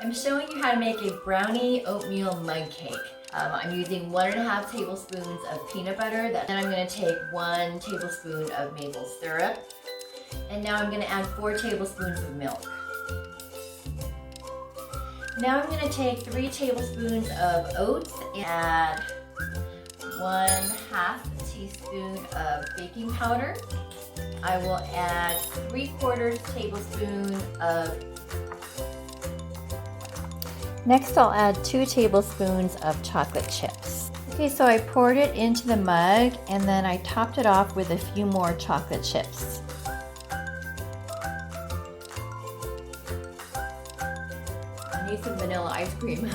I'm showing you how to make a brownie oatmeal mug cake. I'm using 1.5 tablespoons of peanut butter. Then I'm going to take 1 tablespoon of maple syrup. And now I'm going to add 4 tablespoons of milk. Now I'm going to take 3 tablespoons of oats and add 1/2 teaspoon of baking powder. I will add 3/4 tablespoon of. Next I'll add 2 tablespoons of chocolate chips. Okay, so I poured it into the mug and then I topped it off with a few more chocolate chips. I need some vanilla ice cream.